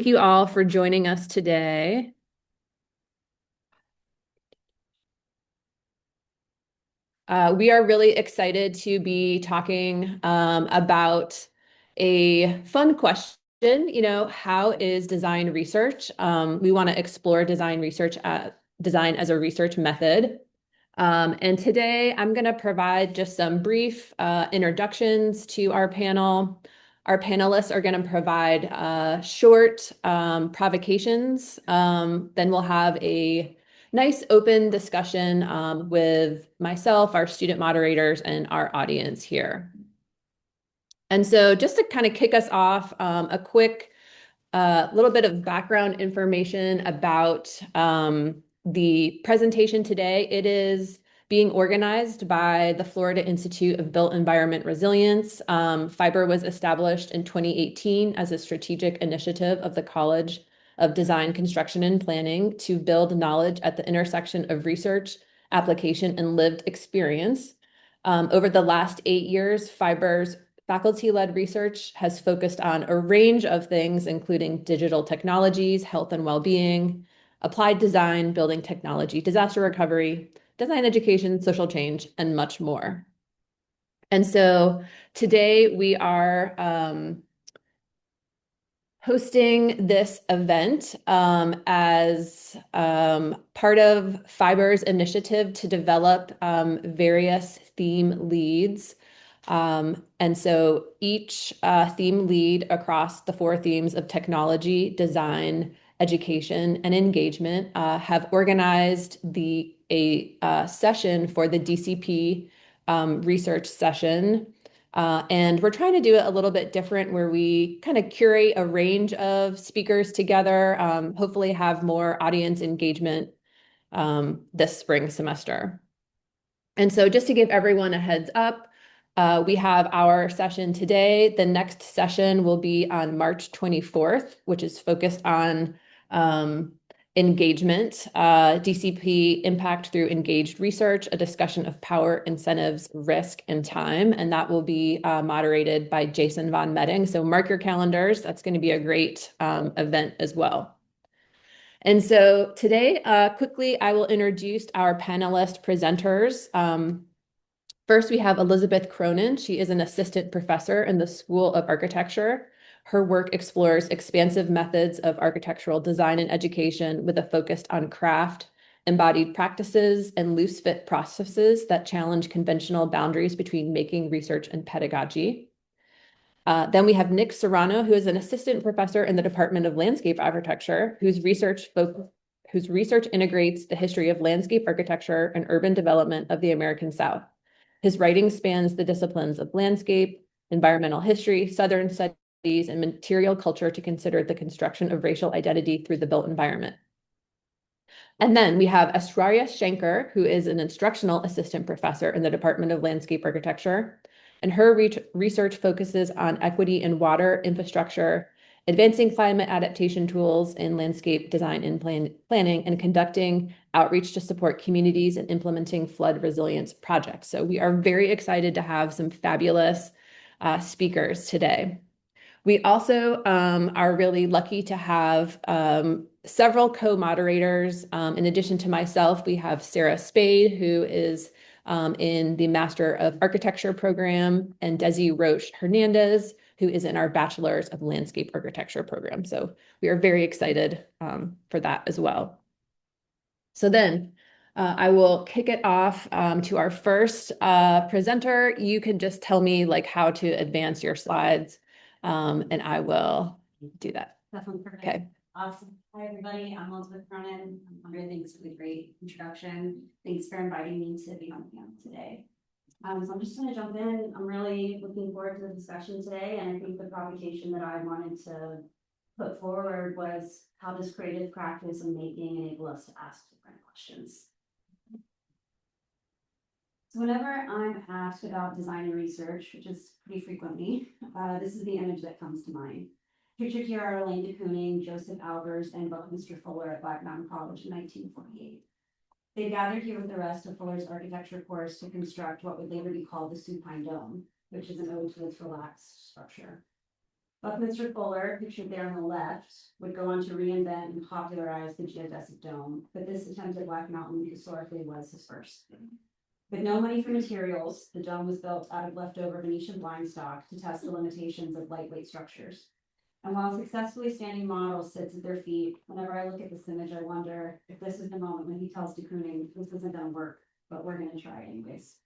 thank you all for joining us today. We are really excited to be talking about a fun question. How is design research? We want to explore design as a research method. And today I'm going to provide just some brief introductions to our panel. Our panelists are going to provide short provocations. Then we'll have a nice open discussion with myself, our student moderators, and our audience here. And so just to kind of kick us off, a quick little bit of background information about the presentation today. It is being organized by the Florida Institute of Built Environment Resilience. FIBER was established in 2018 as a strategic initiative of the College of Design, Construction, and Planning to build knowledge at the intersection of research, application, and lived experience. Over the last 8 years, FIBER's faculty-led research has focused on a range of things, including digital technologies, health and well-being, applied design, building technology, disaster recovery, design education, social change, and much more. And so today we are hosting this event as part of FIBER's initiative to develop various theme leads. And so each theme lead across the 4 themes of technology, design, education, and engagement have organized a session for the DCP research session. And we're trying to do it a little bit different where we kind of curate a range of speakers together, hopefully have more audience engagement this spring semester. And so just to give everyone a heads up, we have our session today. The next session will be on March 24th, which is focused on engagement, DCP impact through engaged research, a discussion of power, incentives, risk, and time. And that will be moderated by Jason Von Medding. So mark your calendars. That's going to be a great event as well. And so today, quickly, I will introduce our panelist presenters. First, we have Elizabeth Cronin. She is an assistant professor in the School of Architecture. Her work explores expansive methods of architectural design and education with a focus on craft, embodied practices, and loose fit processes that challenge conventional boundaries between making, research, and pedagogy. Then we have Nick Serrano, who is an assistant professor in the Department of Landscape Architecture, whose research integrates the history of landscape architecture and urban development of the American South. His writing spans the disciplines of landscape, environmental history, Southern studies, and material culture to consider the construction of racial identity through the built environment. And then we have Aishwarya Shankar, who is an instructional assistant professor in the Department of Landscape Architecture. And her research focuses on equity in water infrastructure, advancing climate adaptation tools in landscape design and planning, and conducting outreach to support communities and implementing flood resilience projects. So we are very excited to have some fabulous speakers today. We also are really lucky to have several co-moderators. In addition to myself, we have Sarah Spade, who is in the Master of Architecture program, and Desi Roche Hernandez, who is in our Bachelor's of Landscape Architecture program. So we are very excited for that as well. So then I will kick it off to our first presenter. You can just tell me like how to advance your slides, and I will do that. Definitely perfect. Okay. Awesome. Hi, everybody. I'm Elizabeth Cronin. Andrea, thanks for the great introduction. Thanks for inviting me to be on the panel today. So I'm just going to jump in. I'm really looking forward to the discussion today. And I think the provocation that I wanted to put forward was, how does creative practice and making enable us to ask different questions? So whenever I'm asked about design and research, which is pretty frequently, this is the image that comes to mind. Pictured here are Elaine de Kooning, Joseph Albers, and Buckminster Fuller at Black Mountain College in 1948. They gathered here with the rest of Fuller's architecture course to construct what would later be called the supine dome, which is an ode to its relaxed structure. Buckminster Fuller, pictured there on the left, would go on to reinvent and popularize the geodesic dome, but this attempt at Black Mountain historically was his first. With no money for materials, the dome was built out of leftover Venetian blind stock to test the limitations of lightweight structures. And while a successfully standing model sits at their feet, whenever I look at this image, I wonder if this is the moment when he tells de Kooning, this isn't going to work, but we're going to try anyways.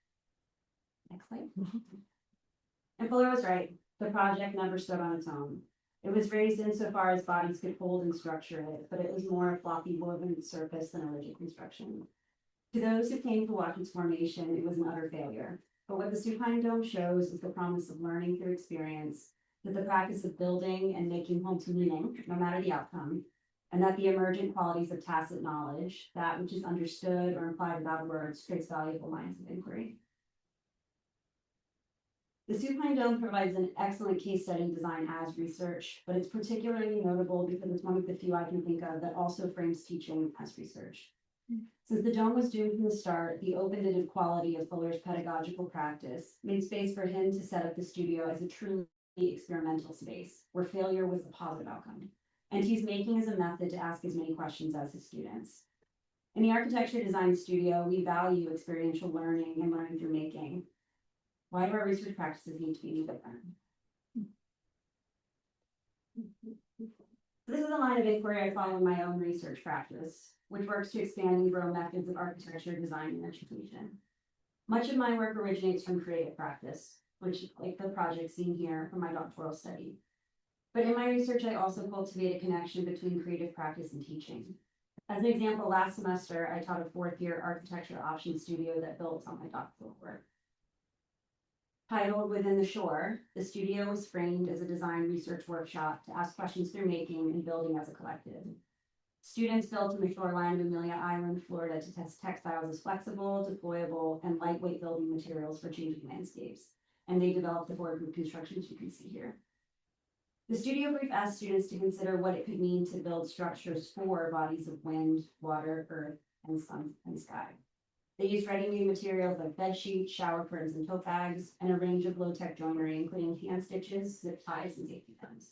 Next slide. And Fuller was right. The project never stood on its own. It was raised insofar as bodies could hold and structure it, but it was more a floppy woven surface than a rigid construction. To those who came to watch its formation, it was an utter failure. But what the supine dome shows is the promise of learning through experience, that the practice of building and making homes meaning, no matter the outcome, and that the emergent qualities of tacit knowledge, that which is understood or implied without words, creates valuable lines of inquiry. The supine dome provides an excellent case study in design as research, but it's particularly notable because it's one of the few I can think of that also frames teaching as research. Since the dome was doomed from the start, the open-ended quality of Fuller's pedagogical practice made space for him to set up the studio as a truly experimental space, where failure was the positive outcome. And he's making as a method to ask as many questions as his students. In the architecture design studio, we value experiential learning and learning through making. Why do our research practices need to be any different? This is a line of inquiry I follow in my own research practice, which works to expand and grow methods of architecture, design, and education. Much of my work originates from creative practice, which, like the project seen here from my doctoral study. But in my research, I also cultivate a connection between creative practice and teaching. As an example, last semester, I taught a fourth-year architecture option studio that builds on my doctoral work. Titled Within the Shore, the studio was framed as a design research workshop to ask questions through making and building as a collective. Students built in the shoreline of Amelia Island, Florida, to test textiles as flexible, deployable, and lightweight building materials for changing landscapes. And they developed the board group constructions you can see here. The studio brief asked students to consider what it could mean to build structures for bodies of wind, water, earth, and sun and sky. They used ready-made materials like bed sheets, shower curtains, and tote bags, and a range of low-tech joinery, including hand stitches, zip ties, and safety pins.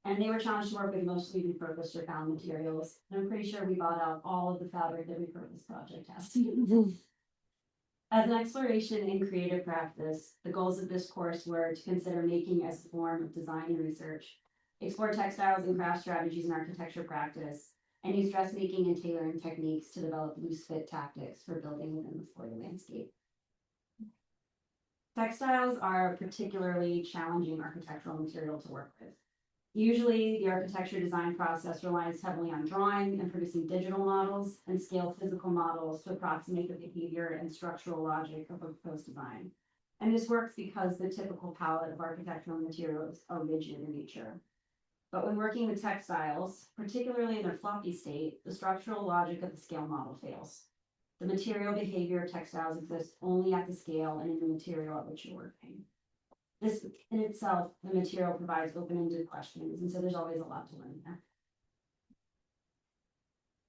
And they were challenged to work with mostly repurposed or found materials. And I'm pretty sure we bought out all of the fabric that repurposed project has. As an exploration in creative practice, the goals of this course were to consider making as a form of design and research, explore textiles and craft strategies in architecture practice, and use dressmaking and tailoring techniques to develop loose fit tactics for building within the Florida landscape. Textiles are a particularly challenging architectural material to work with. Usually, the architecture design process relies heavily on drawing and producing digital models and scale physical models to approximate the behavior and structural logic of a proposed design. And this works because the typical palette of architectural materials are rigid in nature. But when working with textiles, particularly in their floppy state, the structural logic of the scale model fails. The material behavior of textiles exists only at the scale and in the material at which you're working. This in itself, the material provides open-ended questions, and so there's always a lot to learn there.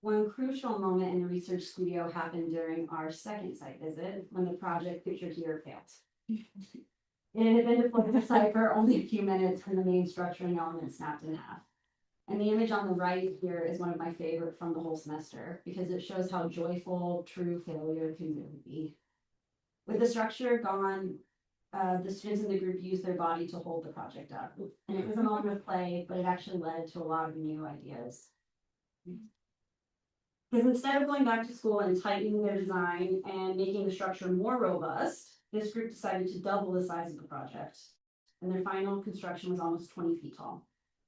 One crucial moment in the research studio happened during our second site visit, when the project pictured here failed. It had been deployed to the site for only a few minutes when the main structuring element snapped in half. And the image on the right here is one of my favorite from the whole semester, because it shows how joyful true failure can really be. With the structure gone, the students in the group used their body to hold the project up. And it was a moment of play, but it actually led to a lot of new ideas. Because instead of going back to school and tightening their design and making the structure more robust, this group decided to double the size of the project. And their final construction was almost 20 feet tall.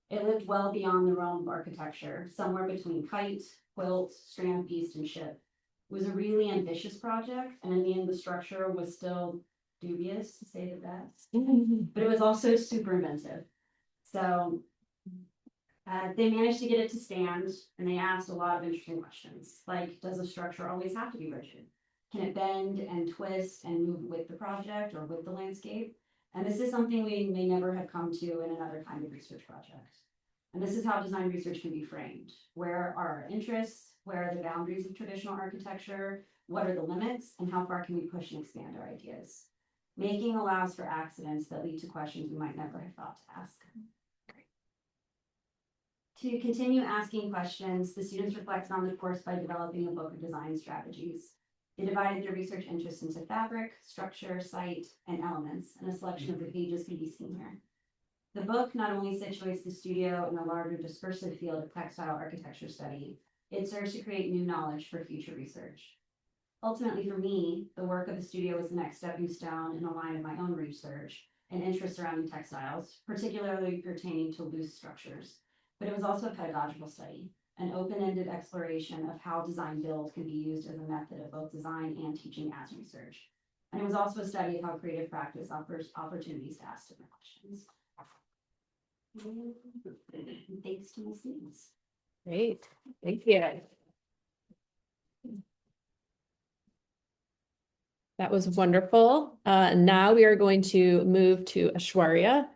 It lived well beyond the realm of architecture, somewhere between kite, quilt, strand piece, and ship. It was a really ambitious project, and in the end, the structure was still dubious, to say the best, but it was also super inventive. So they managed to get it to stand, and they asked a lot of interesting questions, like, does a structure always have to be rigid? Can it bend and twist and move with the project or with the landscape? And this is something we may never have come to in another kind of research project. And this is how design research can be framed. Where are our interests? Where are the boundaries of traditional architecture? What are the limits? And how far can we push and expand our ideas? Making allows for accidents that lead to questions we might never have thought to ask. To continue asking questions, the students reflected on the course by developing a book of design strategies. They divided their research interests into fabric, structure, site, and elements, and a selection of the pages can be seen here. The book not only situates the studio in the larger dispersive field of textile architecture study, it serves to create new knowledge for future research. Ultimately, for me, the work of the studio was the next stepping stone in the line of my own research and interest surrounding textiles, particularly pertaining to loose structures. But it was also a pedagogical study, an open-ended exploration of how design build can be used as a method of both design and teaching as research. And it was also a study of how creative practice offers opportunities to ask different questions. Thanks to my students. Great, thank you. That was wonderful. Now we are going to move to Aishwarya.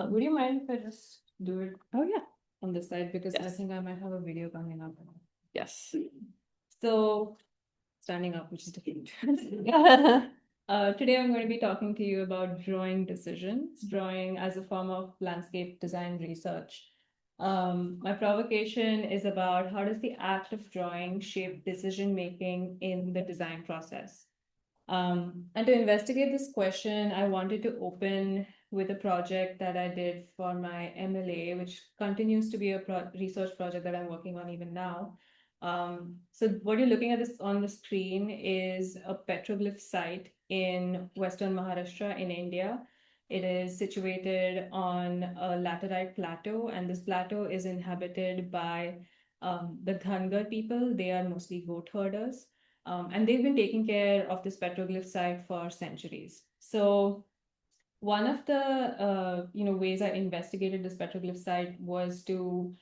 Would you mind if I just do it Oh yeah, on this side? Because I Yes. think I might have a video coming up. yes. So, standing up, which is different. Today I'm going to be talking to you about drawing decisions, drawing as a form of landscape design research. My provocation is about how does the act of drawing shape decision making in the design process. And to investigate this question, I wanted to open with a project that I did for my MLA, which continues to be a research project that I'm working on even now. So what you're looking at this on the screen is a petroglyph site in Western Maharashtra in India. It is situated on a laterite plateau, and this plateau is inhabited by the Dhangar people. They are mostly goat herders. And they've been taking care of this petroglyph site for centuries. So one of the ways I investigated this petroglyph site was to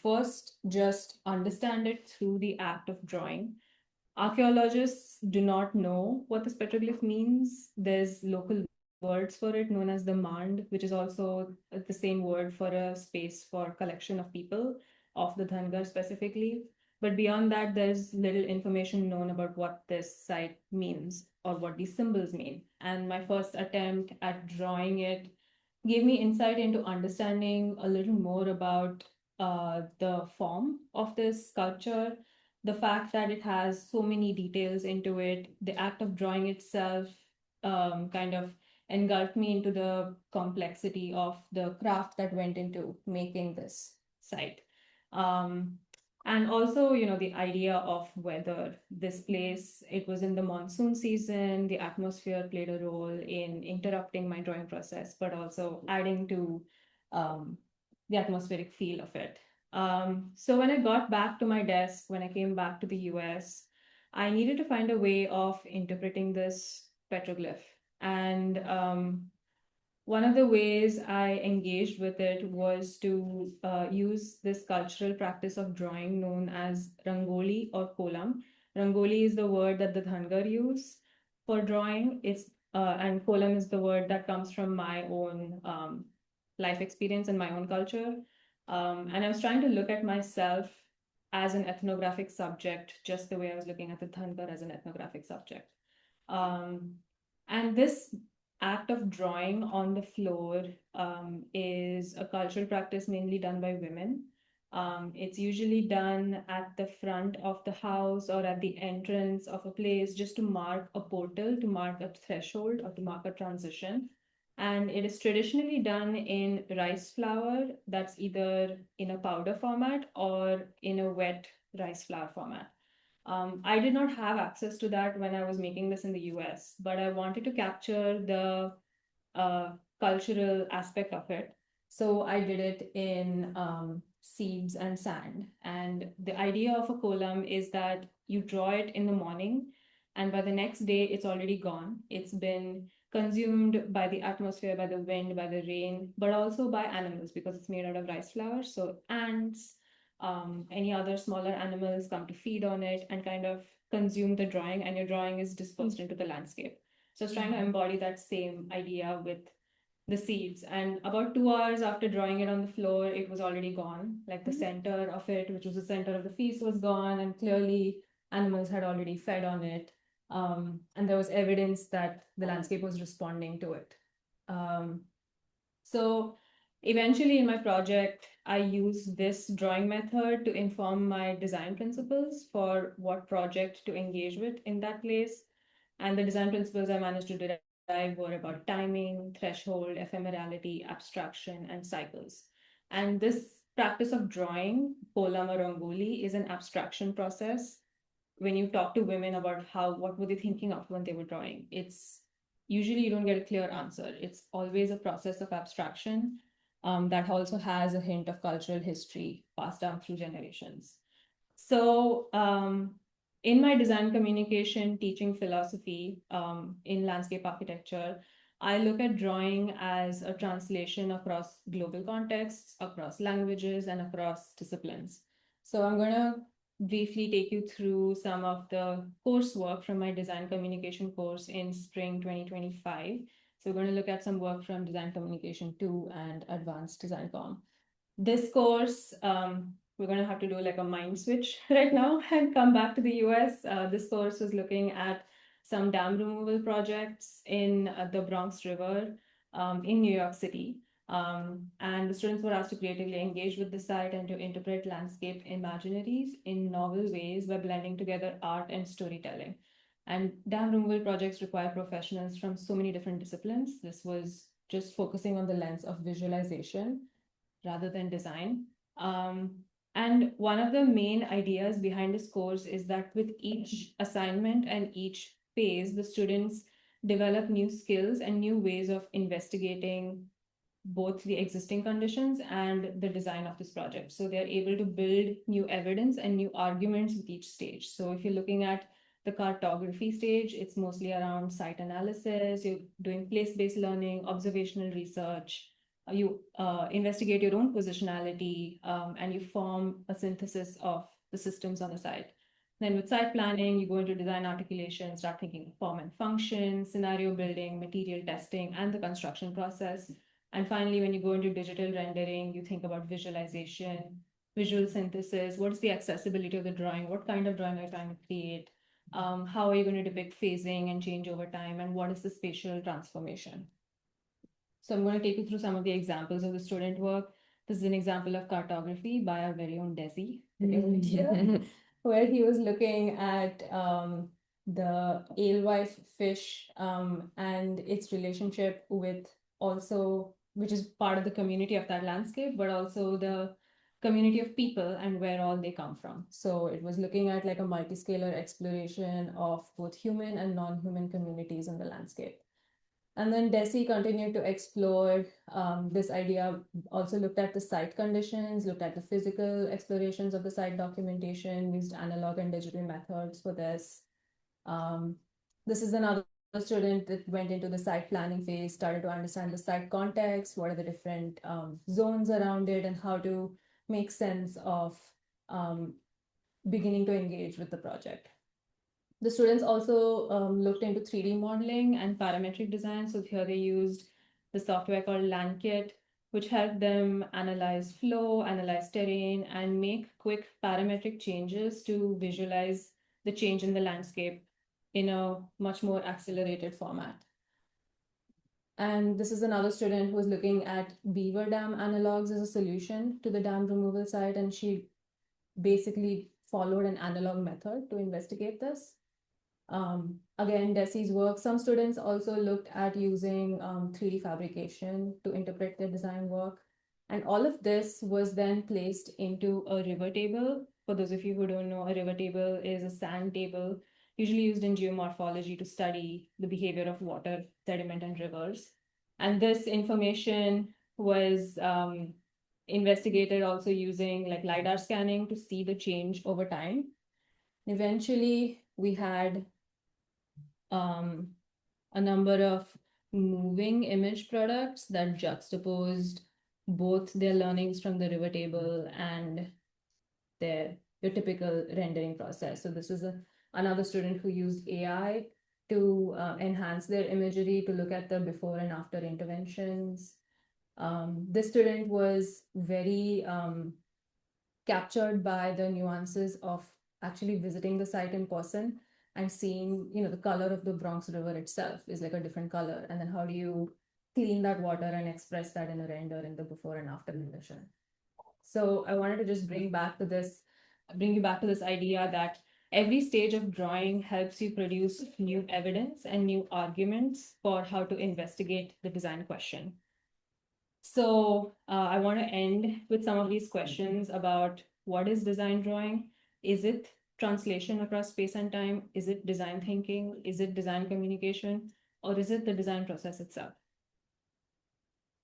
first just understand it through the act of drawing. Archaeologists do not know what this petroglyph means. There's local words for it known as the mand, which is also the same word for a space for collection of people of the Dhangar specifically. But beyond that, there's little information known about what this site means or what these symbols mean. And my first attempt at drawing it gave me insight into understanding a little more about the form of this sculpture, the fact that it has so many details into it, the act of drawing itself kind of engulfed me into the complexity of the craft that went into making this site. And also, the idea of weather. This place, it was in the monsoon season, the atmosphere played a role in interrupting my drawing process, but also adding to the atmospheric feel of it. So when I got back to my desk, when I came back to the US, I needed to find a way of interpreting this petroglyph. And one of the ways I engaged with it was to use this cultural practice of drawing known as rangoli or kolam. Rangoli is the word that the Dhangar use for drawing. And kolam is the word that comes from my own life experience and my own culture. And I was trying to look at myself as an ethnographic subject, just the way I was looking at the Dhangar as an ethnographic subject. And this act of drawing on the floor is a cultural practice mainly done by women. It's usually done at the front of the house or at the entrance of a place just to mark a portal, to mark a threshold, or to mark a transition. And it is traditionally done in rice flour that's either in a powder format or in a wet rice flour format. I did not have access to that when I was making this in the US, but I wanted to capture the cultural aspect of it. So I did it in seeds and sand. And the idea of a kolam is that you draw it in the morning, and by the next day, it's already gone. It's been consumed by the atmosphere, by the wind, by the rain, but also by animals because it's made out of rice flour. So ants, any other smaller animals come to feed on it and kind of consume the drawing, and your drawing is dispersed into the landscape. So I was trying to embody that same idea with the seeds. And about 2 hours after drawing it on the floor, it was already gone. Like the center of it, which was the center of the feast, was gone, and clearly animals had already fed on it. And there was evidence that the landscape was responding to it. So Eventually in my project, I used this drawing method to inform my design principles for what project to engage with in that place. And the design principles I managed to derive were about timing, threshold, ephemerality, abstraction, and cycles. And this practice of drawing, kolam or rangoli, is an abstraction process. When you talk to women about what were they thinking of when they were drawing, it's usually you don't get a clear answer. It's always a process of abstraction that also has a hint of cultural history passed down through generations. So in my design communication teaching philosophy in landscape architecture, I look at drawing as a translation across global contexts, across languages, and across disciplines. So I'm going to briefly take you through some of the coursework from my design communication course in spring 2025. So we're going to look at some work from Design Communication 2 and Advanced Design Com. This course, we're going to have to do like a mind switch right now and come back to the US. This course was looking at some dam removal projects in the Bronx River in New York City. And the students were asked to creatively engage with the site and to interpret landscape imaginaries in novel ways by blending together art and storytelling. And dam removal projects require professionals from so many different disciplines. This was just focusing on the lens of visualization rather than design. And one of the main ideas behind this course is that with each assignment and each phase, the students develop new skills and new ways of investigating both the existing conditions and the design of this project. So they're able to build new evidence and new arguments with each stage. So if you're looking at the cartography stage, it's mostly around site analysis, you're doing place-based learning, observational research, you investigate your own positionality, and you form a synthesis of the systems on the site. Then with site planning, you go into design articulation, start thinking form and function, scenario building, material testing, and the construction process. And finally, when you go into digital rendering, you think about visualization, visual synthesis, what is the accessibility of the drawing, what kind of drawing are you trying to create, how are you going to depict phasing and change over time, and what is the spatial transformation. So I'm going to take you through some of the examples of the student work. This is an example of cartography by our very own Desi, where he was looking at the alewife fish and its relationship with also, which is part of the community of that landscape, but also the community of people and where all they come from. So it was looking at like a multiscalar exploration of both human and non-human communities in the landscape. And then Desi continued to explore this idea, also looked at the site conditions, looked at the physical explorations of the site documentation, used analog and digital methods for this. This is another student that went into the site planning phase, started to understand the site context, what are the different zones around it, and how to make sense of beginning to engage with the project. The students also looked into 3D modeling and parametric design. So here they used the software called LandKit, which helped them analyze flow, analyze terrain, and make quick parametric changes to visualize the change in the landscape in a much more accelerated format. And this is another student who was looking at beaver dam analogs as a solution to the dam removal site. And she basically followed an analog method to investigate this. Again, Desi's work, some students also looked at using 3D fabrication to interpret their design work. And all of this was then placed into a river table. For those of you who don't know, a river table is a sand table, usually used in geomorphology to study the behavior of water, sediment, and rivers. And this information was investigated also using like LiDAR scanning to see the change over time. Eventually, we had a number of moving image products that juxtaposed both their learnings from the river table and your typical rendering process. So this is another student who used AI to enhance their imagery, to look at the before and after interventions. This student was very captured by the nuances of actually visiting the site in person and seeing, the color of the Bronx River itself is like a different color. And then how do you clean that water and express that in a render in the before and after condition. So I wanted to just bring you back to this idea that every stage of drawing helps you produce new evidence and new arguments for how to investigate the design question. So I want to end with some of these questions about what is design drawing? Is it translation across space and time? Is it design thinking? Is it design communication? Or is it the design process itself?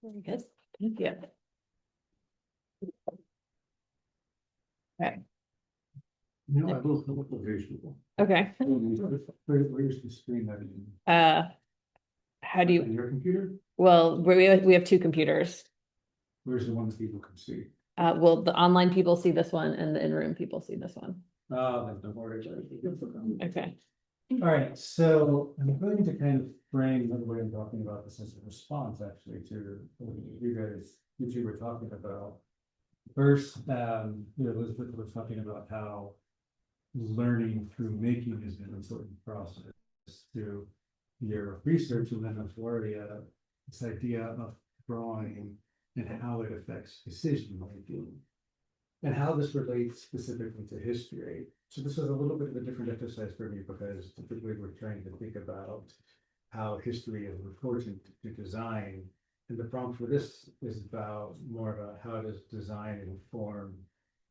Very good. Thank you. Okay. You know, I will come up with visual. Okay. Where's the screen that is? How do On you, your computer? well, we have two computers. Where's the one that people can see? Well, the online people see this one and the in-room people see this one. There's no more. Okay. All right, so I'm going to kind of frame the way I'm talking about this as a response actually to what you were talking about. First, Elizabeth was talking about how learning through making is an important process to your research, and then Aishwarya, this idea of drawing and how it affects decision making, and how this relates specifically to history. So this was a little bit of a different exercise for me because typically we're trying to think about how history is important to design. And the prompt for this is more about how does design inform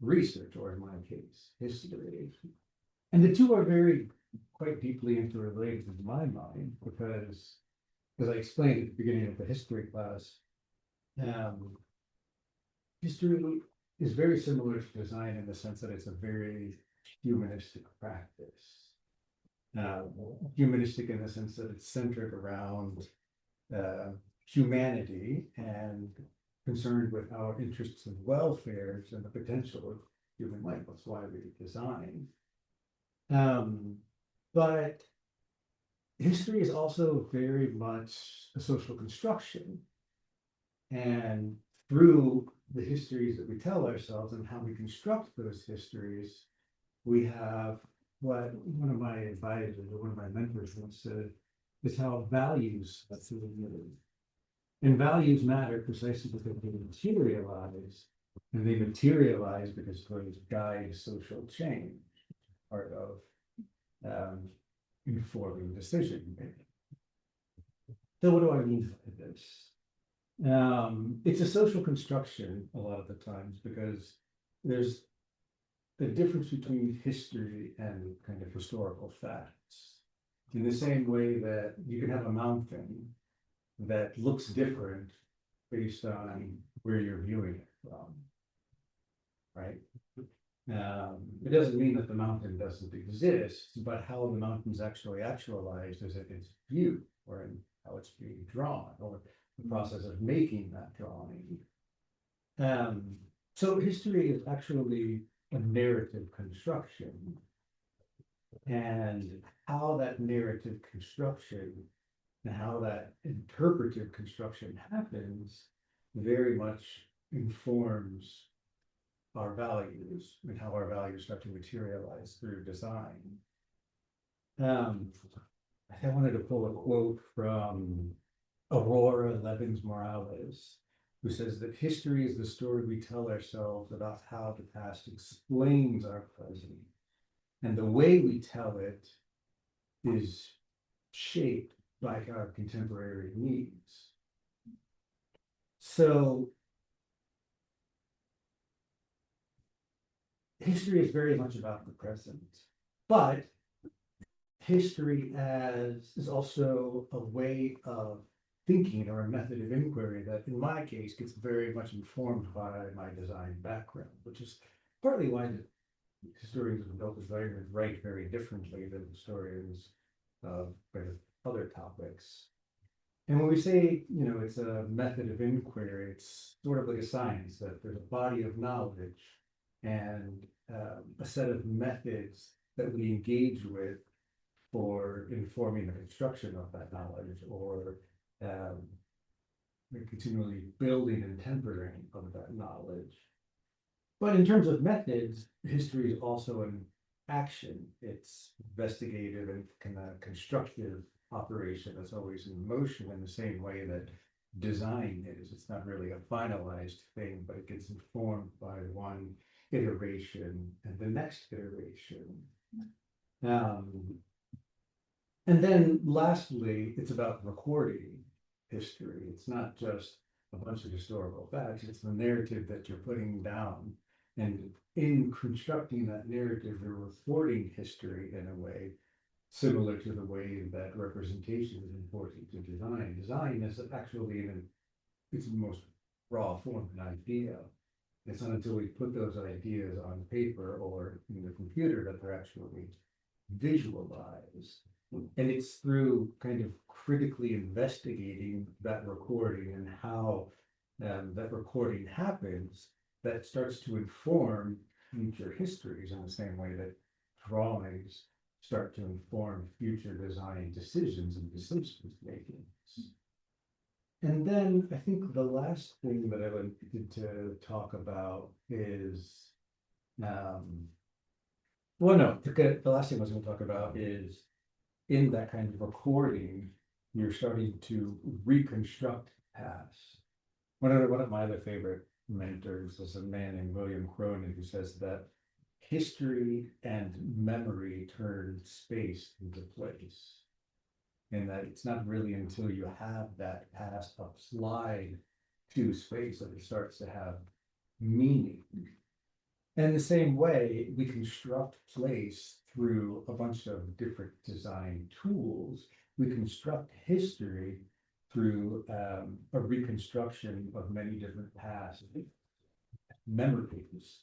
research, or in my case, history. And the two are quite deeply interrelated in my mind, because as I explained at the beginning of the history class, history is very similar to design in the sense that it's a very humanistic practice. Humanistic in the sense that it's centered around humanity and concerned with our interests and welfares and the potential of human life. That's why we design. But history is also very much a social construction. And through the histories that we tell ourselves and how we construct those histories, we have what one of my advisors or one of my mentors once said is how values are lived. And values matter precisely because they materialize, and they materialize because they guide social change, part of informing decision making. So what do I mean by this? It's a social construction a lot of the times because there's the difference between history and kind of historical facts. In the same way that you can have a mountain that looks different based on where you're viewing it from, right? It doesn't mean that the mountain doesn't exist, but how the mountain's actually actualized is in its view, or in how it's being drawn, or the process of making that drawing. So history is actually a narrative construction, and how that narrative construction and how that interpretive construction happens very much informs our values and how our values start to materialize through design. I wanted to pull a quote from Aurora Levins-Morales, who says that history is the story we tell ourselves about how the past explains our present. And the way we tell it is shaped by our contemporary needs. So history is very much about the present, but history is also a way of thinking or a method of inquiry that in my case gets very much informed by my design background, which is partly why the historians of adult design write very differently than historians of other topics. And when we say, it's a method of inquiry, it's sort of like a science, that there's a body of knowledge and a set of methods that we engage with for informing the construction of that knowledge, or continually building and tempering of that knowledge. But in terms of methods, history is also an action. It's investigative and kind of constructive operation that's always in motion, in the same way that design is. It's not really a finalized thing, but it gets informed by one iteration and the next iteration. And then lastly, it's about recording history. It's not just a bunch of historical facts, it's the narrative that you're putting down. And in constructing that narrative, you're recording history in a way similar to the way that representation is important to design. Design is actually in its most raw form an idea. It's not until we put those ideas on paper or in the computer that they're actually visualized. And it's through kind of critically investigating that recording and how that recording happens that starts to inform future histories in the same way that drawings start to inform future design decisions and decisions making. And then I think the last thing that I wanted to talk about is, the last thing I was going to talk about is in that kind of recording, you're starting to reconstruct past. One of my other favorite mentors is a man named William Cronin, who says that history and memory turn space into place. And that it's not really until you have that past applied to space that it starts to have meaning. And the same way, we construct place through a bunch of different design tools. We construct history through a reconstruction of many different past memories,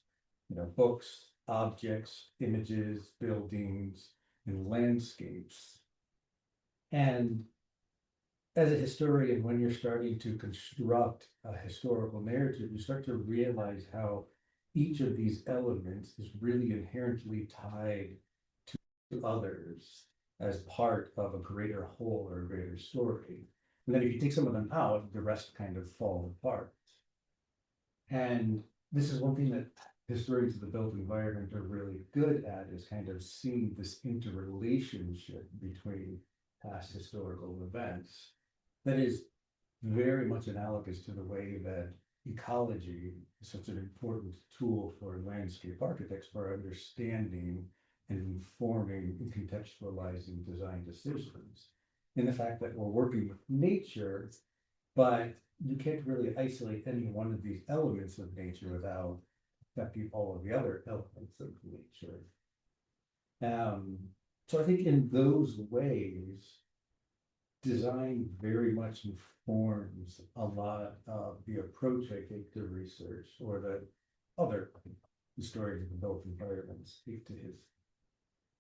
books, objects, images, buildings, and landscapes. And as a historian, when you're starting to construct a historical narrative, you start to realize how each of these elements is really inherently tied to others as part of a greater whole or a greater story. And then if you take some of them out, the rest kind of fall apart. And this is one thing that historians of the built environment are really good at, is kind of seeing this interrelationship between past historical events that is very much analogous to the way that ecology is such an important tool for landscape architects for understanding and informing and contextualizing design decisions. In the fact that we're working with nature, but you can't really isolate any one of these elements of nature without affecting all of the other elements of nature. So I think in those ways, design very much informs a lot of the approach I take to research, or that other historians of the built environment speak to his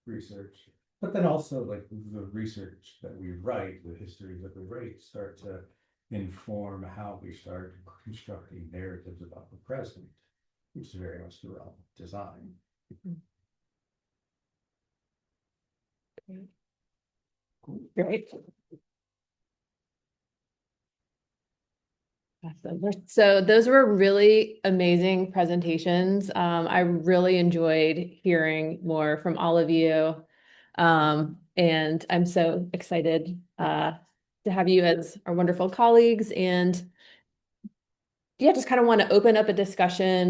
research. But then also, like, the research that we write, the histories that we write, start to inform how we start constructing narratives about the present, which is very much the realm of design. Great. Awesome. So those were really amazing presentations. I really enjoyed hearing more from all of you. And I'm so excited to have you as our wonderful colleagues. And yeah, just kind of want to open up a discussion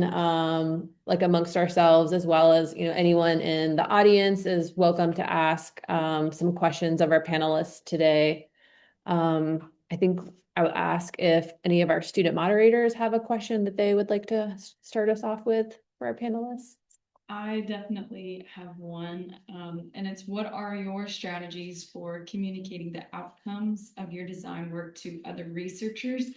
like amongst ourselves, as well as, anyone in the audience is welcome to ask some questions of our panelists today. I think I would ask if any of our student moderators have a question that they would like to start us off with for our panelists. I definitely have one, and it's, what are your strategies for communicating the outcomes of your design work to other researchers,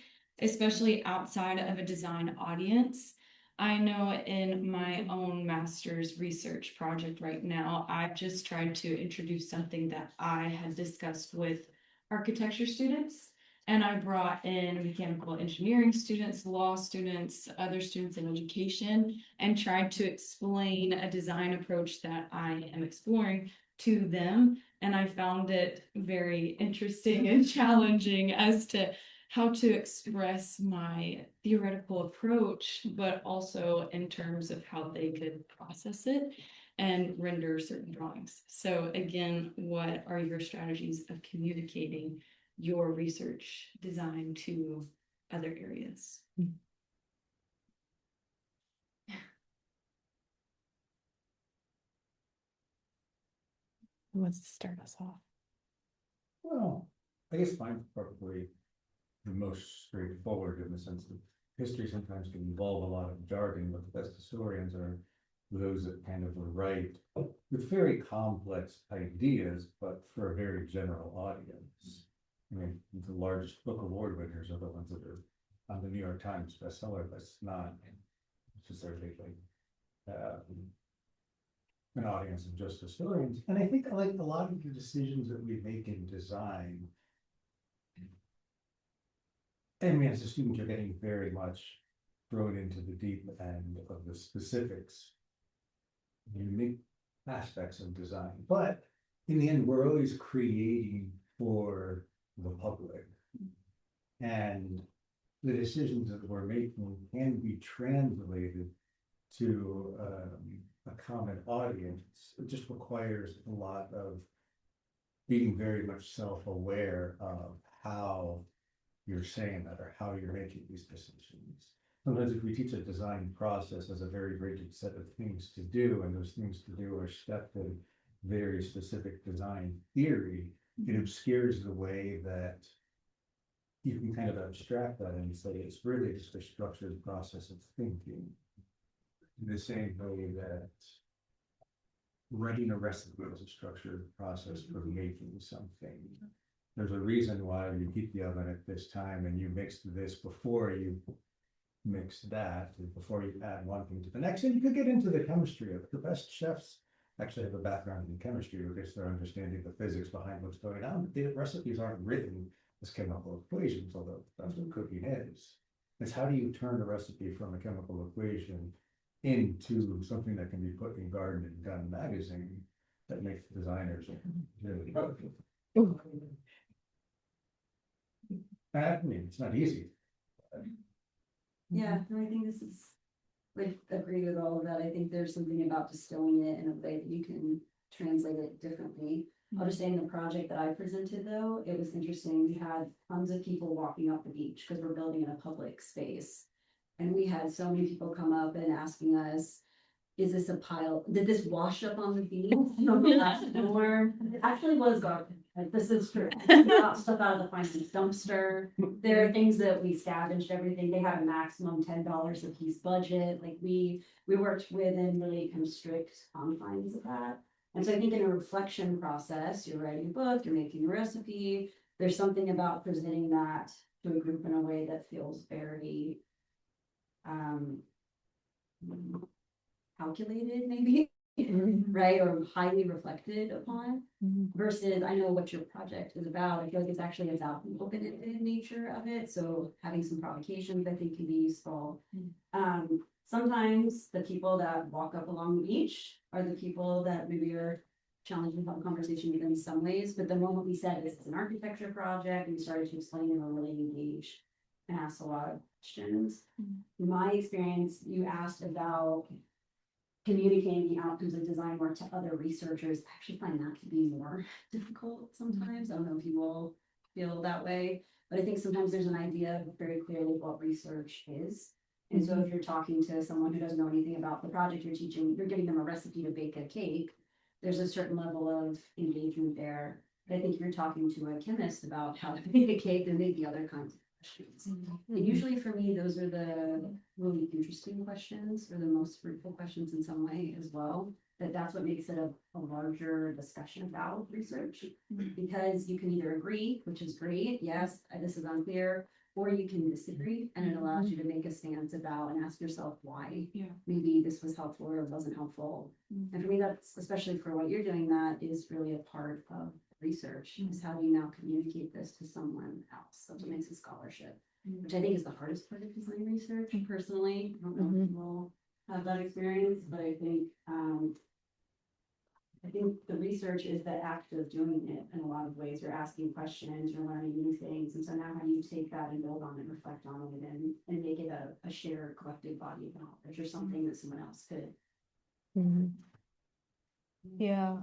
especially outside of a design audience? I know in my own master's research project right now, I've just tried to introduce something that I had discussed with architecture students. And I brought in mechanical engineering students, law students, other students in education, and tried to explain a design approach that I am exploring to them. And I found it very interesting and challenging as to how to express my theoretical approach, but also in terms of how they could process it and render certain drawings. So again, what are your strategies of communicating your research design to other areas? Who wants to start us off? Well, I guess mine's probably the most straightforward in the sense that history sometimes can involve a lot of jargon, but the best historians are those that kind of write with very complex ideas, but for a very general audience. I mean, the largest book award winners are the ones that are on the New York Times bestseller list, not necessarily an audience of just historians. And I think like a lot of the decisions that we make in design, I mean, as a student, you're getting very much thrown into the deep end of the specifics, unique aspects of design. But in the end, we're always creating for the public. And the decisions that we're making can be translated to a common audience. It just requires a lot of being very much self-aware of how you're saying that or how you're making these decisions. Sometimes if we teach a design process as a very rigid set of things to do, and those things to do are stepped in very specific design theory, it obscures the way that you can kind of abstract that and say it's really just a structured process of thinking. In the same way that writing a recipe is a structured process for making something. There's a reason why you heat the oven at this time and you mix this before you mix that, before you add one thing to the next. And you could get into the chemistry of it. The best chefs actually have a background in chemistry because they're understanding the physics behind what's going on. But the recipes aren't written as chemical equations, although that's what cooking is. It's how do you turn a recipe from a chemical equation into something that can be put in Garden and Gun magazine that makes designers really proud. I mean, it's not easy. Yeah, no, I think this is, would agree with all of that. I think there's something about distilling it in a way that you can translate it differently. I'll just say in the project that I presented though, it was interesting. We had tons of people walking up the beach because we're building in a public space. And we had so many people come up and asking us, is this a pile? Did this wash up on the beach from the last storm? It actually was garbage. Like, this is true. We got stuff out of the finance dumpster. There are things that we scavenged everything. They had a maximum $10 a piece budget. Like we worked within really kind of strict confines of that. And so I think in a reflection process, you're writing a book, you're making a recipe. There's something about presenting that to a group in a way that feels very calculated, maybe, right? Or highly reflected upon versus I know what your project is about. I feel like it's actually about the open-ended nature of it. So having some provocations I think can be useful. Sometimes the people that walk up along the beach are the people that maybe are challenging the conversation even in some ways. But the moment we said this is an architecture project, and we started to explain and we're really engaged and asked a lot of questions. My experience, you asked about communicating the outcomes of design work to other researchers. I actually find that to be more difficult sometimes. I don't know if you will feel that way, but I think sometimes there's an idea of very clearly what research is. And so if you're talking to someone who doesn't know anything about the project you're teaching, you're giving them a recipe to bake a cake. There's a certain level of engagement there. But I think you're talking to a chemist about how to bake a cake and maybe other kinds of questions. And usually for me, those are the really interesting questions or the most fruitful questions in some way as well. That's what makes it a larger discussion about research, because you can either agree, which is great, yes, this is unclear, or you can disagree, and it allows you to make a stance about and ask yourself why maybe this was helpful or wasn't helpful. And for me, that's especially for what you're doing, that is really a part of research, is how do you now communicate this to someone else. That's what makes a scholarship, which I think is the hardest part of design research. Personally, I don't know if you will have that experience, but I think the research is the act of doing it in a lot of ways. You're asking questions, you're learning new things. And so now how do you take that and build on it, reflect on it, and make it a shared collective body of knowledge or something that someone else could. Yeah,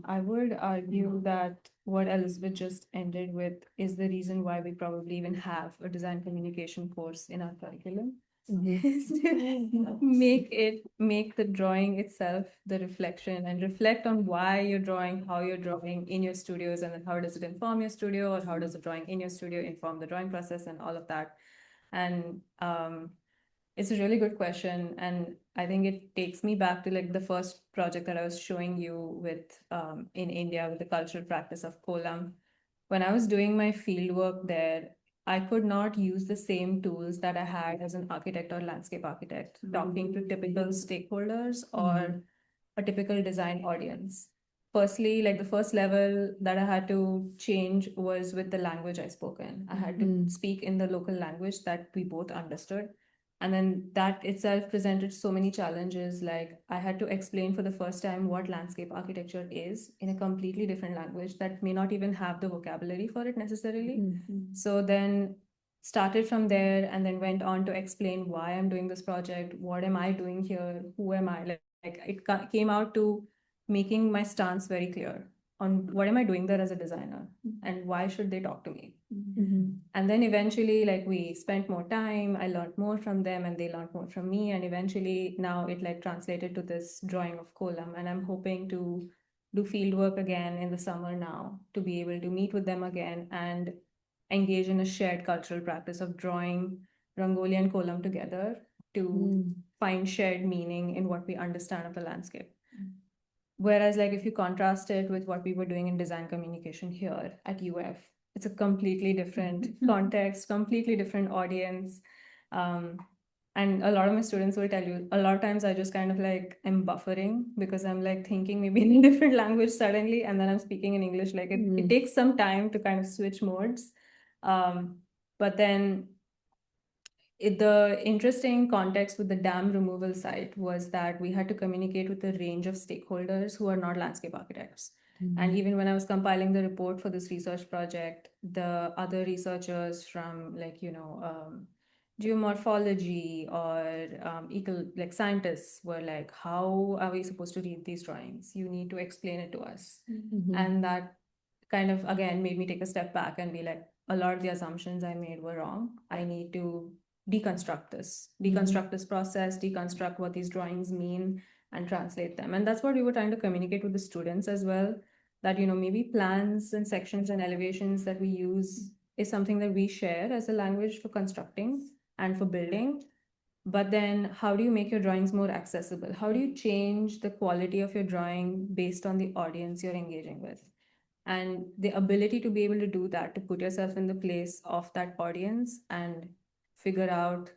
I would argue that what Elizabeth just ended with is the reason why we probably even have a design communication course in our curriculum. Is to make the drawing itself the reflection and reflect on why you're drawing, how you're drawing in your studios, and then how does it inform your studio, or how does the drawing in your studio inform the drawing process and all of that. And it's a really good question, and I think it takes me back to like the first project that I was showing you with in India with the cultural practice of kolam. When I was doing my field work there, I could not use the same tools that I had as an architect or landscape architect, talking to typical stakeholders or a typical design audience. Firstly, like the first level that I had to change was with the language I spoke in. I had to speak in the local language that we both understood. And then that itself presented so many challenges. Like I had to explain for the first time what landscape architecture is in a completely different language that may not even have the vocabulary for it necessarily. So then started from there and then went on to explain why I'm doing this project, what am I doing here, who am I? Like it came out to making my stance very clear on what am I doing there as a designer and why should they talk to me. And then eventually, like we spent more time, I learned more from them and they learned more from me. And eventually now it like translated to this drawing of kolam. And I'm hoping to do field work again in the summer now to be able to meet with them again and engage in a shared cultural practice of drawing Rangoli and kolam together to find shared meaning in what we understand of the landscape. Whereas, like, if you contrast it with what we were doing in design communication here at UF, it's a completely different context, completely different audience. And a lot of my students will tell you, a lot of times I just kind of like am buffering because I'm like thinking maybe in a different language suddenly, and then I'm speaking in English. Like it takes some time to kind of switch modes. But then the interesting context with the dam removal site was that we had to communicate with a range of stakeholders who are not landscape architects. And even when I was compiling the report for this research project, the other researchers from geomorphology or like scientists were like, how are we supposed to read these drawings? You need to explain it to us. And that kind of, again, made me take a step back and be like, a lot of the assumptions I made were wrong. I need to deconstruct this process, deconstruct what these drawings mean and translate them. And that's what we were trying to communicate with the students as well, that, maybe plans and sections and elevations that we use is something that we share as a language for constructing and for building. But then how do you make your drawings more accessible? How do you change the quality of your drawing based on the audience you're engaging with? And the ability to be able to do that, to put yourself in the place of that audience and figure out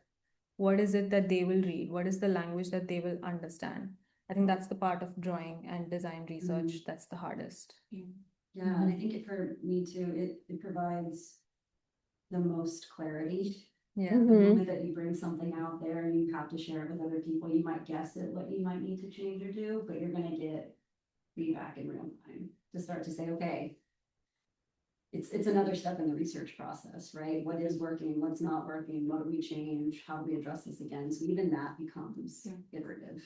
what is it that they will read, what is the language that they will understand. I think that's the part of drawing and design research that's the hardest. Yeah, and I think for me too, it provides the most clarity. Yeah. The moment that you bring something out there and you have to share it with other people, you might guess at what you might need to change or do, but you're gonna get feedback in real time to start to say, okay, it's another step in the research process, right? What is working, what's not working, what do we change, how do we address this again? So even that becomes iterative.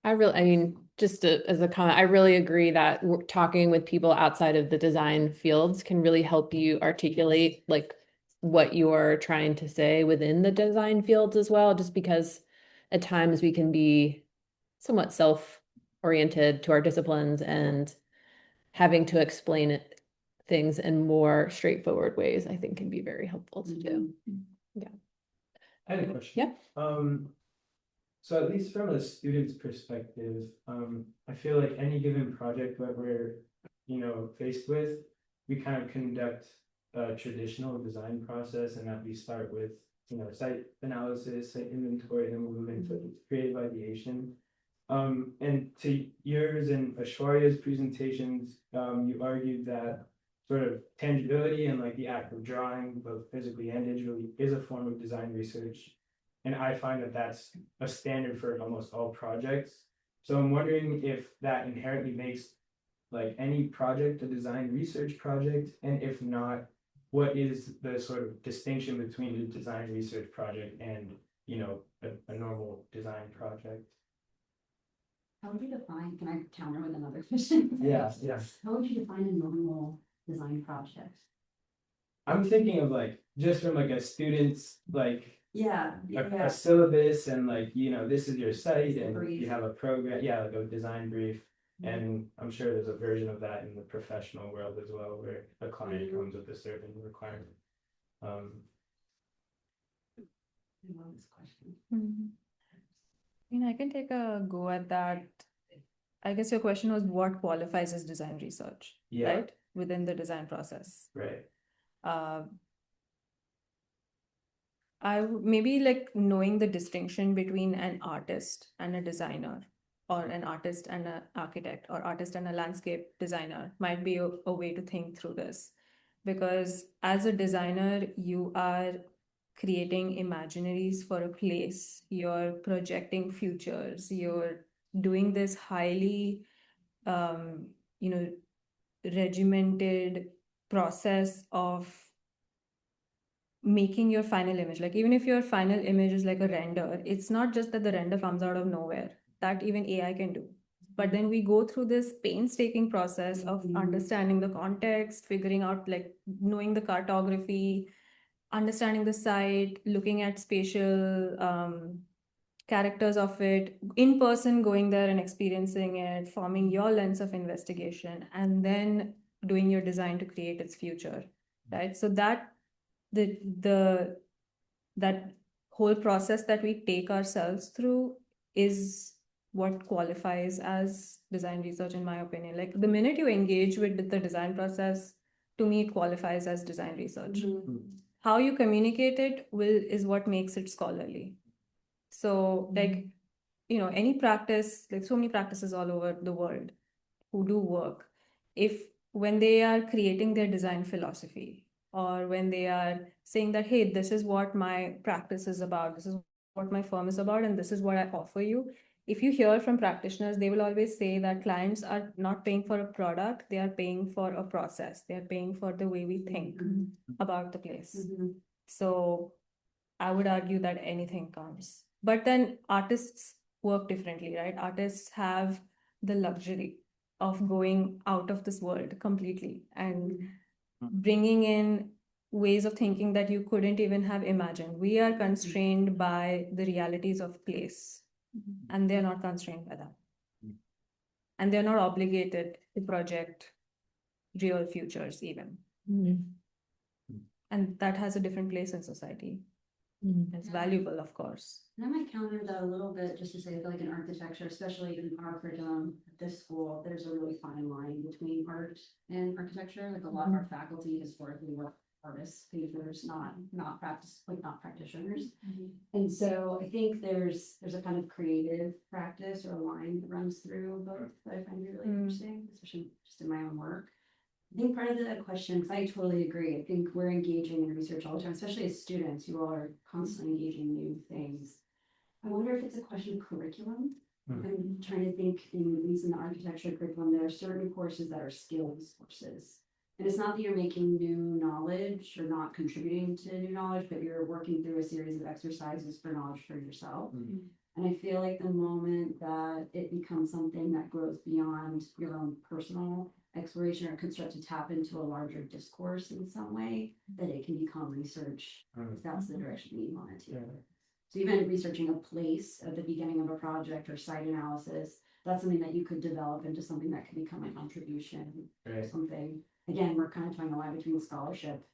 As a comment, I really agree that talking with people outside of the design fields can really help you articulate like what you're trying to say within the design fields as well, just because at times we can be somewhat self-oriented to our disciplines and having to explain things in more straightforward ways, I think can be very helpful to do. Yeah. I had a question. Yeah. So at least from a student's perspective, I feel like any given project that we're, faced with, we kind of conduct a traditional design process and that we start with, site analysis, site inventory, then we'll move into creative ideation. And to yours and Aishwarya's presentations, you argued that sort of tangibility and like the act of drawing, both physically and digitally, is a form of design research. And I find that that's a standard for almost all projects. So I'm wondering if that inherently makes like any project a design research project, and if not, what is the sort of distinction between a design research project and, a normal design project? How would you define, can I counter with another question? Yeah. How would you define a normal design project? I'm thinking of like, just from like a student's, like, Yeah, a syllabus and like, this is your site and Brief. you have a program, like a design brief. And I'm sure there's a version of that in the professional world as well, where a client comes with a certain requirement. I love this question. I can take a go at that. I guess your question was what qualifies as design research, Yeah. right? Within the design process. Right. Maybe like knowing the distinction between an artist and a designer, or an artist and an architect, or artist and a landscape designer might be a way to think through this. Because as a designer, you are creating imaginaries for a place, you're projecting futures, you're doing this highly, regimented process of making your final image. Like even if your final image is like a render, it's not just that the render comes out of nowhere, that even AI can do. But then we go through this painstaking process of understanding the context, figuring out, like knowing the cartography, understanding the site, looking at spatial characters of it, in person, going there and experiencing it, forming your lens of investigation, and then doing your design to create its future, right? So that that whole process that we take ourselves through is what qualifies as design research, in my opinion. Like the minute you engage with the design process, to me, it qualifies as design research. How you communicate it is what makes it scholarly. So like, any practice, like so many practices all over the world who do work, when they are creating their design philosophy, or when they are saying that, hey, this is what my practice is about, this is what my firm is about, and this is what I offer you. If you hear from practitioners, they will always say that clients are not paying for a product, they are paying for a process. They are paying for the way we think about the place. So I would argue that anything counts. But then artists work differently, right? Artists have the luxury of going out of this world completely and bringing in ways of thinking that you couldn't even have imagined. We are constrained by the realities of place, and they're not constrained by that. And they're not obligated to project real futures even. And that has a different place in society. It's valuable, of course. And I might counter that a little bit, just to say, I feel like in architecture, especially in our curriculum at this school, there's a really fine line between art and architecture. Like a lot of our faculty historically were artists, painters, not practitioners. And so I think there's a kind of creative practice or a line that runs through both that I find really interesting, especially just in my own work. I think part of the question, because I totally agree, I think we're engaging in research all the time, especially as students, you all are constantly engaging new things. I wonder if it's a question of curriculum. I'm trying to think, at least in the architecture curriculum, there are certain courses that are skills courses. And it's not that you're making new knowledge or not contributing to new knowledge, but you're working through a series of exercises for knowledge for yourself. And I feel like the moment that it becomes something that grows beyond your own personal exploration, or could start to tap into a larger discourse in some way, that it can become research if that's the direction you want it to. So even researching a place at the beginning of a project or site analysis, that's something that you could develop into something that could become a contribution or something. Again, we're kind of trying a line between scholarship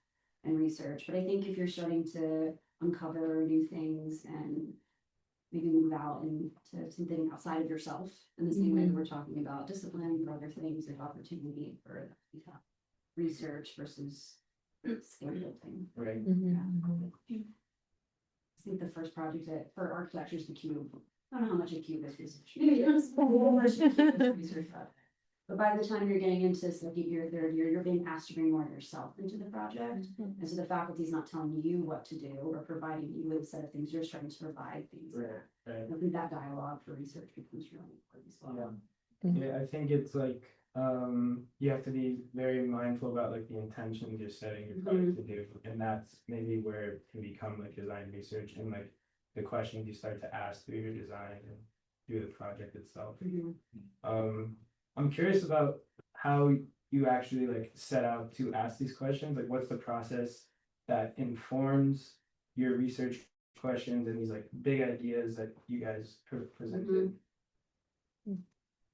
and research, but I think if you're starting to uncover new things and maybe move out into something outside of yourself in the same way that we're talking about discipline or other things, like opportunity for research versus skill building. Right. I think the first project for architecture is the cube. I don't know how much a cube is research. Maybe it's research project. But by the time you're getting into second year, third year, you're being asked to bring more of yourself into the project. And so the faculty is not telling you what to do or providing you with a set of things. You're starting to provide things. I think that dialogue for research becomes really important as well. Yeah, I think it's like you have to be very mindful about like the intentions you're setting your project to do, and that's maybe where it can become like design research and like the questions you start to ask through your design. And do the project itself. Mhm. I'm curious about how you actually like set out to ask these questions. Like, what's the process that informs your research questions and these like big ideas that you guys presented?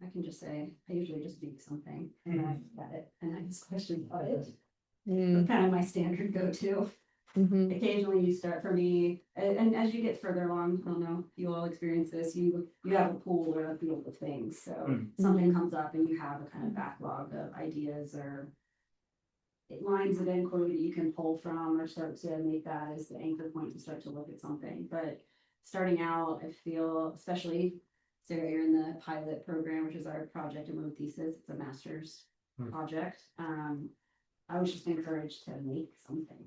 I can just say, I usually just make something and I got it and I just question about it. Mm, Kind of my standard go-to. mhm. Occasionally you start for me, and as you get further along, I don't know if you all experience this, you have a pool or a field of things. So something comes up and you have a kind of backlog of ideas or lines of inquiry that you can pull from or start to make that as the anchor point to start to look at something. But starting out, I feel, especially Sarah, you're in the pilot program, which is our project and road thesis. It's a master's project. I was just encouraged to make something,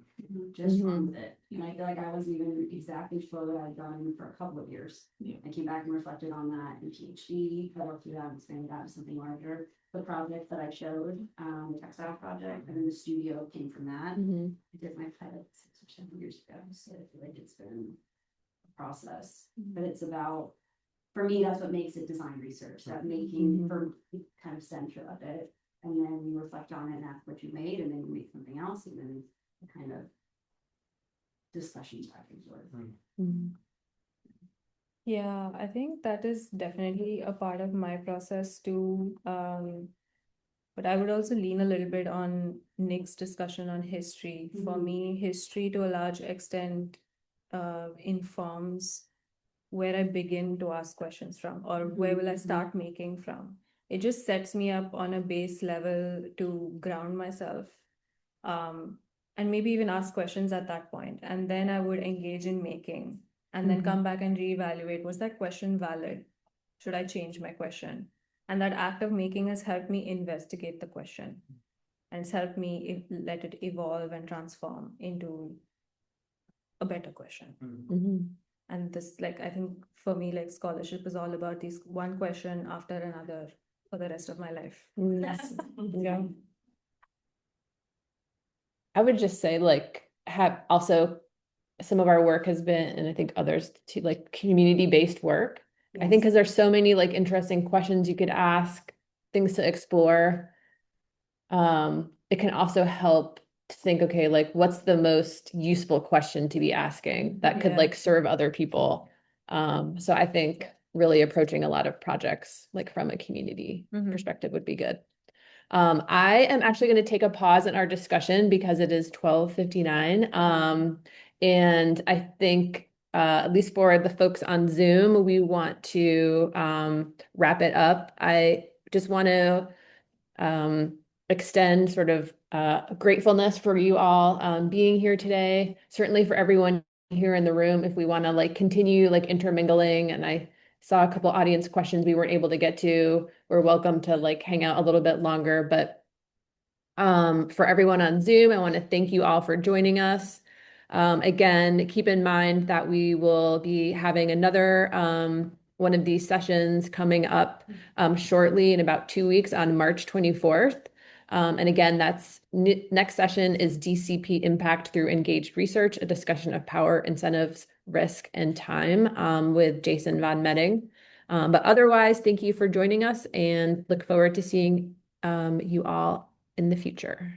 just run with it. And I feel like I wasn't even exactly sure what I'd done for a couple of years. I came back and reflected on that in PhD, I worked through that and expanded out to something larger. The project that I showed, the textile project, and then the studio came from that. I did my pilot 6 or 7 years ago, so I feel like it's been a process. But it's about, for me, that's what makes it design research, that making for kind of center of it. And then you reflect on it and ask what you made, and then you make something else, and then the kind of discussions back and forth. Yeah, I think that is definitely a part of my process too. But I would also lean a little bit on Nick's discussion on history. For me, history to a large extent informs where I begin to ask questions from, or where will I start making from. It just sets me up on a base level to ground myself, and maybe even ask questions at that point. And then I would engage in making, and then come back and reevaluate, was that question valid? Should I change my question? And that act of making has helped me investigate the question, and it's helped me let it evolve and transform into a better question. And this, like, I think for me, like, scholarship is all about these one question after another for the rest of my life. Yeah. I would just say, like, have also some of our work has been, and I think others too, like community-based work. I think because there's so many like interesting questions you could ask, things to explore. It can also help to think, okay, like what's the most useful question to be asking that could like serve other people. So I think really approaching a lot of projects like from a community perspective would be good. I am actually going to take a pause in our discussion because it is 12:59. And I think at least for the folks on Zoom, we want to wrap it up. I just want to extend sort of gratefulness for you all being here today. Certainly for everyone here in the room, if we want to like continue like intermingling, and I saw a couple audience questions we weren't able to get to, we're welcome to like hang out a little bit longer. But for everyone on Zoom, I want to thank you all for joining us. Again, keep in mind that we will be having another one of these sessions coming up shortly in about 2 weeks on March 24th. And again, that's next session is DCP Impact Through Engaged Research, a discussion of power, incentives, risk, and time with Jason Van Metting. But otherwise, thank you for joining us and look forward to seeing you all in the future.